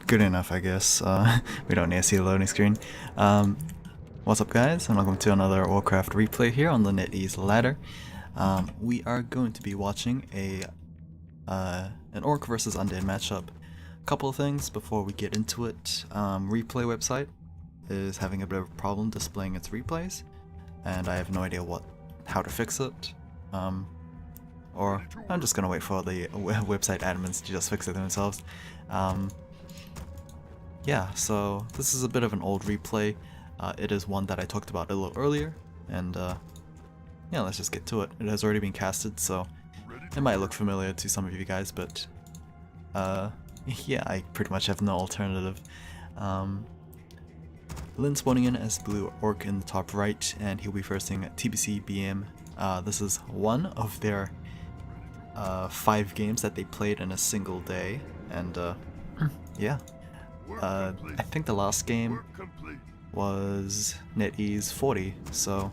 Good enough, I guess. We don't need to see the loading screen. What's up, guys, and welcome to another Warcraft replay here on the Netease ladder. We are going to be watching an Orc versus Undead matchup. A couple of things before we get into it. Replay website is having a bit of a problem displaying its replays, and I have no idea how to fix it. Or I'm just gonna wait for the website admins to just fix it themselves. Yeah, so this is a bit of an old replay. It is one that I talked about a little earlier, and yeah, let's just get to it. It has already been casted, so it might look familiar to some of you guys, but yeah, I pretty much have no alternative. Lynn spawning in as Blue Orc in the top right, and he'll be facing TBC BM. This is one of their 5 games that they played in a single day, and yeah. I think the last game was Netease 40, so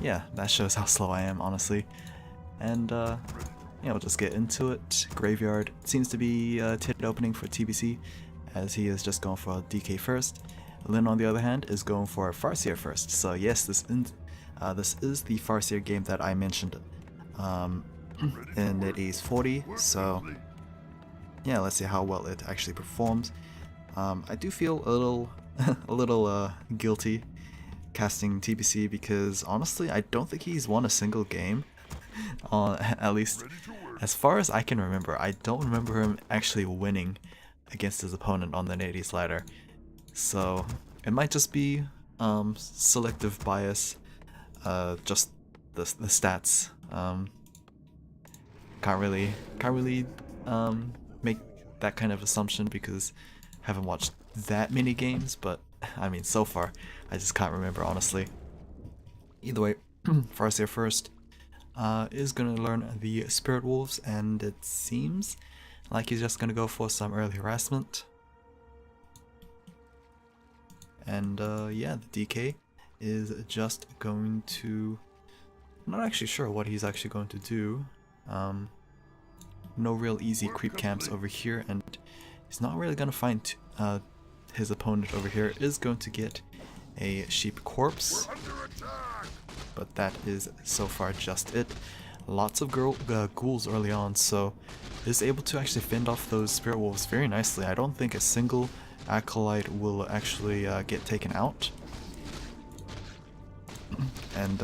yeah, that shows how slow I am, honestly. And yeah, we'll just get into it. Graveyard seems to be ticket opening for TBC, as he is just going for DK first. Lynn, on the other hand, is going for Farseer first. So yes, this is the Farseer game that I mentioned in Netease 40. So yeah, let's see how well it actually performs. I do feel a little guilty casting TBC because honestly, I don't think he's won a single game. At least, as far as I can remember, I don't remember him actually winning against his opponent on the Netease ladder. So it might just be selective bias, just the stats. Can't really make that kind of assumption because I haven't watched that many games, but I mean, so far I just can't remember, honestly. Either way, Farseer first is gonna learn the Spirit Wolves, and it seems like he's just gonna go for some early harassment. And yeah, the DK is just going to... I'm not actually sure what he's actually going to do. No real easy creep camps over here, and he's not really going to find his opponent over here is going to get a sheep corpse, but that is so far just it. Lots of ghouls early on, so is able to actually fend off those spirit wolves very nicely. I don't think a single acolyte will actually get taken out, and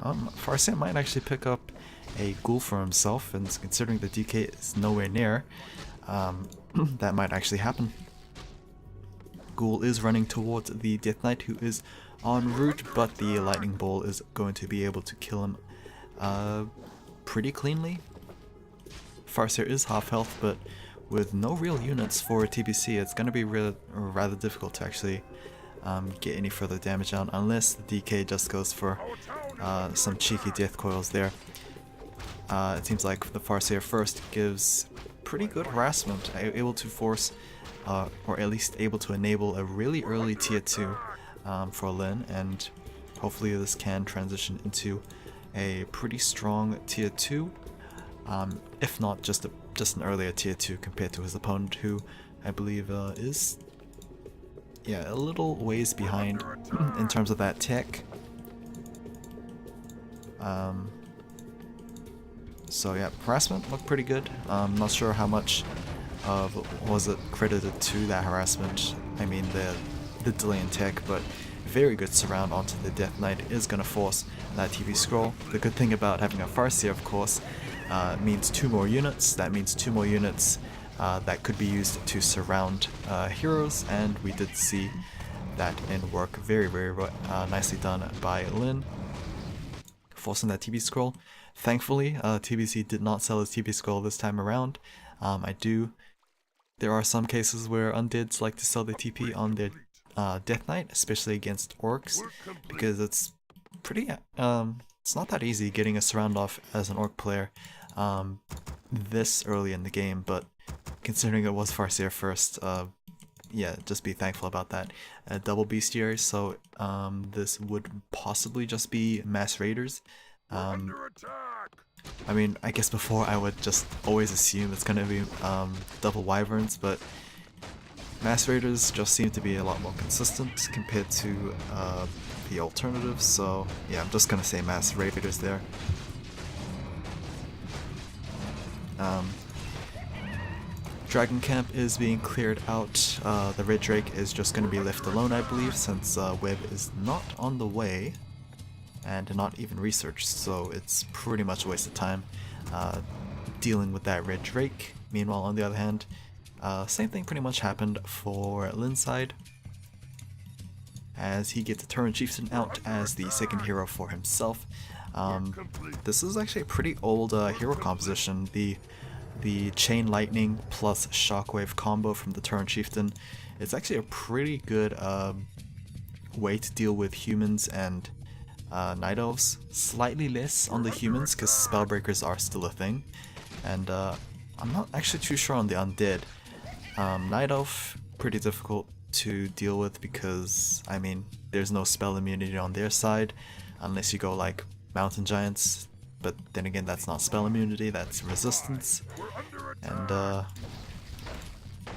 Farseer might actually pick up a ghoul for himself, and considering the DK is nowhere near, that might actually happen. Ghoul is running towards the Death Knight, who is en route, but the lightning bolt is going to be able to kill him pretty cleanly. Farseer is half health, but with no real units for TBC, it's going to be rather difficult to actually get any further damage out, unless the DK just goes for some cheeky death coils there. It seems like the Farseer first gives pretty good harassment, able to force, or at least able to enable a really early tier 2 for Lynn, and hopefully this can transition into a pretty strong tier 2, if not just an earlier tier 2 compared to his opponent, who I believe is a little ways behind in terms of that tech. So yeah, harassment looked pretty good. I'm not sure how much was it credited to that harassment. I mean the delay in tech, but very good surround onto the Death Knight is going to force that TV scroll. The good thing about having a Farseer, of course, means 2 more units. That means 2 more units that could be used to surround heroes, and we did see that in work. Very nicely done by Lynn, forcing that TB scroll. Thankfully, TBC did not sell his TB scroll this time around. There are some cases where undeads like to sell the TP on their Death Knight, especially against orcs, because it's pretty it's not that easy getting a surround off as an orc player this early in the game, but considering it was Farseer first, yeah, just be thankful about that. Double bestiary, so this would possibly just be mass raiders. I mean, I guess before I would just always assume it's gonna be double wyverns, but Mass Raiders just seem to be a lot more consistent compared to the alternatives, so yeah, I'm just gonna say Mass Raiders there. Dragon Camp is being cleared out. The Red Drake is just going to be left alone, I believe, since Web is not on the way and not even researched, so it's pretty much a waste of time dealing with that Red Drake. Meanwhile, on the other hand, same thing pretty much happened for Lin's side, as he gets a Turan Chieftain out as the second hero for himself. This is actually a pretty old hero composition. The Chain Lightning plus Shockwave combo from the Turan Chieftain. It's actually a pretty good way to deal with humans and Night Elves. Slightly less on the humans because Spellbreakers are still a thing. And I'm not actually too sure on the Undead. Night Elf, pretty difficult to deal with because, I mean, there's no spell immunity on their side unless you go like Mountain Giants. But then again, that's not spell immunity, that's resistance. And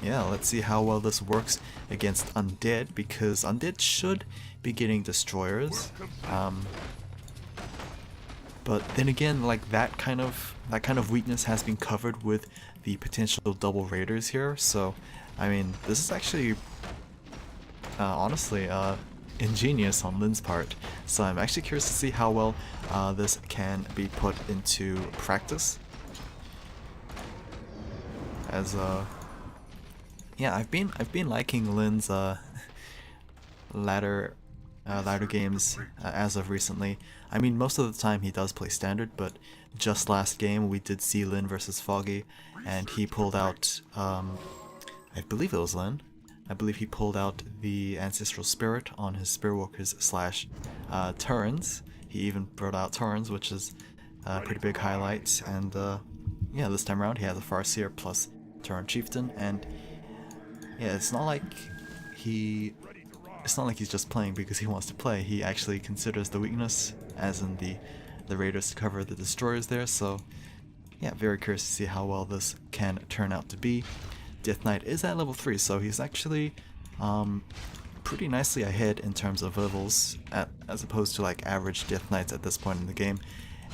yeah, let's see how well this works against Undead, because Undead should be getting destroyers. But then again, like that kind of weakness has been covered with the potential double raiders here. So, I mean, this is actually honestly ingenious on Lin's part, so I'm actually curious to see how well this can be put into practice. As yeah, I've been liking Lin's ladder games as of recently. I mean, most of the time he does play standard, but just last game we did see Lin versus Foggy, and he pulled out I believe it was Lin. I believe he pulled out the Ancestral Spirit on his Spearwalkers slash Turns. He even brought out Turns, which is a pretty big highlight. And yeah, this time around he has a Farseer plus Turan Chieftain, and yeah, it's not like he's just playing because he wants to play. He actually considers the weakness, as in the Raiders to cover the destroyers there. So yeah, very curious to see how well this can turn out to be. Death Knight is at level 3, so he's actually pretty nicely ahead in terms of levels as opposed to like average Death Knights at this point in the game.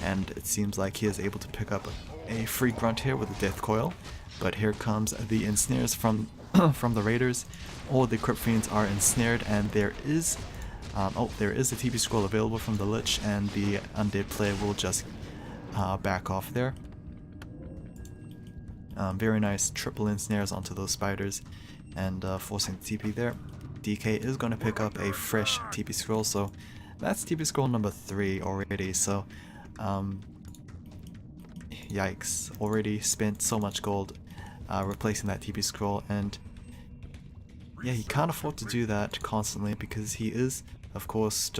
And it seems like he is able to pick up a free grunt here with the Death Coil. But here comes the ensnares from from the Raiders. All the Crypt Fiends are ensnared, and there is a TP scroll available from the Lich, and the Undead player will just back off there. Very nice triple ensnares onto those spiders and forcing the TP there. DK is going to pick up a fresh TP scroll, so that's TP scroll number 3 already. So yikes, already spent so much gold replacing that TP scroll, and yeah, he can't afford to do that constantly because he is, of course,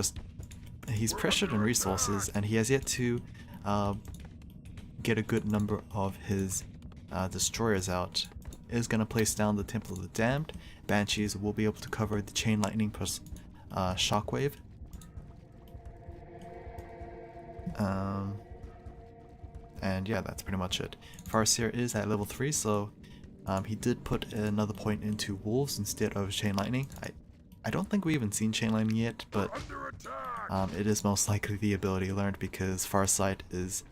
he's pressured in resources, and he has yet to get a good number of his destroyers out. Is going to place down the Temple of the Damned. Banshees will be able to cover the Chain Lightning plus Shockwave. And yeah, that's pretty much it. Farseer is at level 3, so he did put another point into Wolves instead of Chain Lightning. I don't think we even seen Chain Lightning yet, but it is most likely the ability learned because Farsight is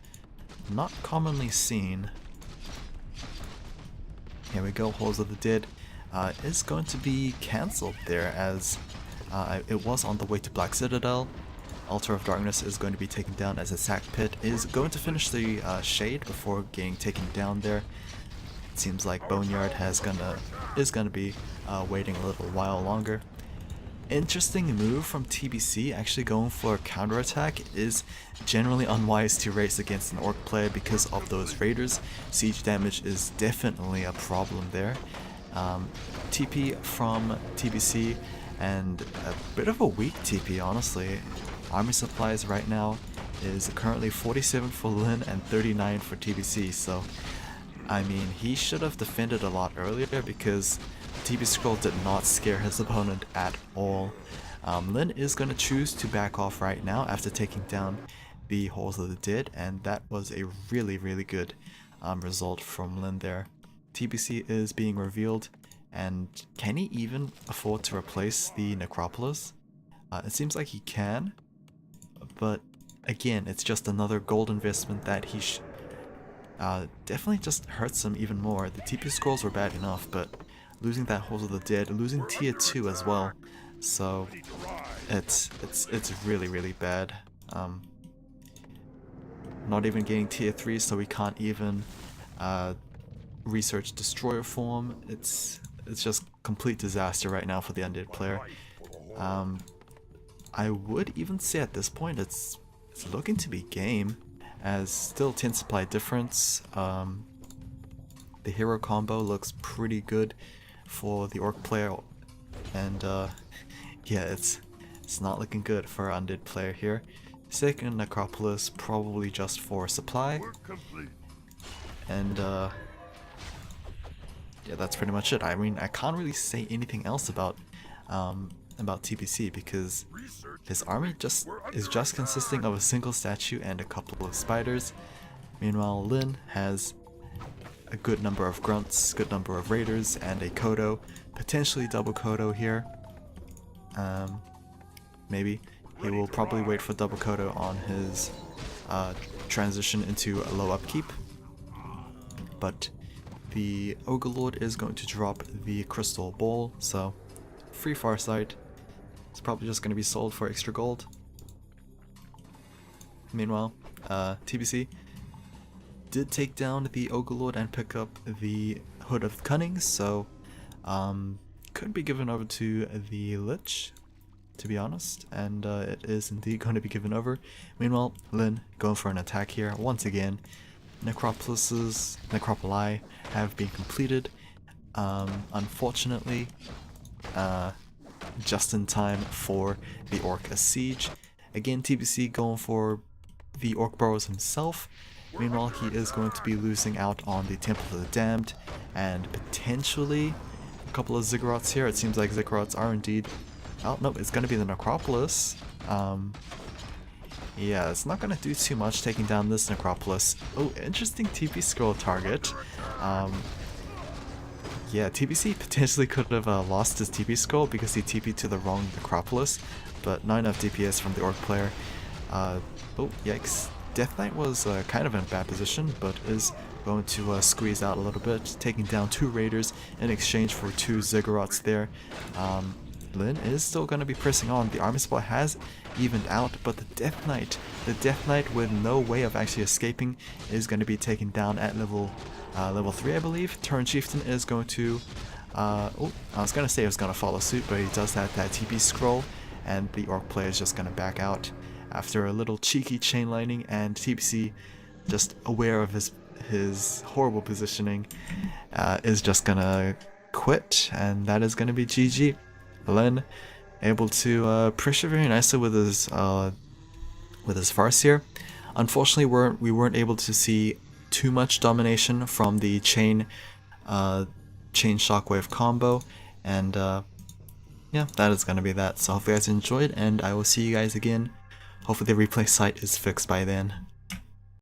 not commonly seen. Here we go, Halls of the Dead is going to be cancelled there, as it was on the way to Black Citadel. Altar of Darkness is going to be taken down as a sack pit, is going to finish the Shade before getting taken down there. It seems like Boneyard is gonna be waiting a little while longer. Interesting move from TBC, actually going for a counterattack. Is generally unwise to race against an Orc player because of those Raiders. Siege damage is definitely a problem there. TP from TBC, and a bit of a weak TP, honestly. Army supplies right now is currently 47 for Lin and 39 for TBC, so I mean, he should have defended a lot earlier because TP scroll did not scare his opponent at all. Lin is going to choose to back off right now after taking down the Halls of the Dead, and that was a really good result from Lin there. TBC is being revealed And can he even afford to replace the Necropolis? It seems like he can, but again, it's just another gold investment that he definitely just hurts him even more. The TP scrolls were bad enough, but losing that Hold of the Dead, losing tier 2 as well, so it's really, really bad. Not even getting tier 3, so we can't even research Destroyer form. It's just complete disaster right now for the undead player. I would even say at this point it's looking to be game, as still 10 supply difference. The hero combo looks pretty good for the orc player, and yeah, it's not looking good for our undead player here. Second Necropolis probably just for supply, and yeah, that's pretty much it. I mean, I can't really say anything else about TPC because his army is just consisting of a single statue and a couple of spiders. Meanwhile, Lin has a good number of grunts, good number of raiders, and a Kodo, potentially double Kodo here. Maybe he will probably wait for double Kodo on his transition into a low upkeep, but the Ogre Lord is going to drop the Crystal Ball, so free Farsight. It's probably just going to be sold for extra gold. Meanwhile, TBC did take down the Ogre Lord and pick up the Hood of Cunning, so could be given over to the Lich, to be honest, and it is indeed going to be given over. Meanwhile, Lin going for an attack here once again. Necropoli have been completed, unfortunately, just in time for the Orc Siege. Again, TBC going for the Orc Burrows himself. Meanwhile, he is going to be losing out on the Temple of the Damned and potentially a couple of Ziggurats here. It seems like Ziggurats are indeed... Oh, no, it's going to be the Necropolis. Yeah, it's not going to do too much taking down this Necropolis. Oh, interesting TP scroll target. Yeah, TBC potentially could have lost his TP scroll because he TP'd to the wrong Necropolis, but not enough DPS from the Orc player. Oh, yikes. Death Knight was kind of in a bad position, but is going to squeeze out a little bit, taking down 2 Raiders in exchange for 2 Ziggurats there. Lin is still going to be pressing on. The army supply has evened out, but the Death Knight with no way of actually escaping is going to be taken down at level 3, I believe. Turn Chieftain is going to... oh, I was going to say he was going to follow suit, but he does have that TP scroll, and the Orc player is just going to back out after a little cheeky chain lightning, and TPC, just aware of his horrible positioning, is just going to quit, and that is going to be GG. Lin able to pressure very nicely with his farce here. Unfortunately, we weren't able to see too much domination from the chain shockwave combo, and yeah, that is gonna be that. So hopefully you guys enjoyed, and I will see you guys again. Hopefully the replay site is fixed by then.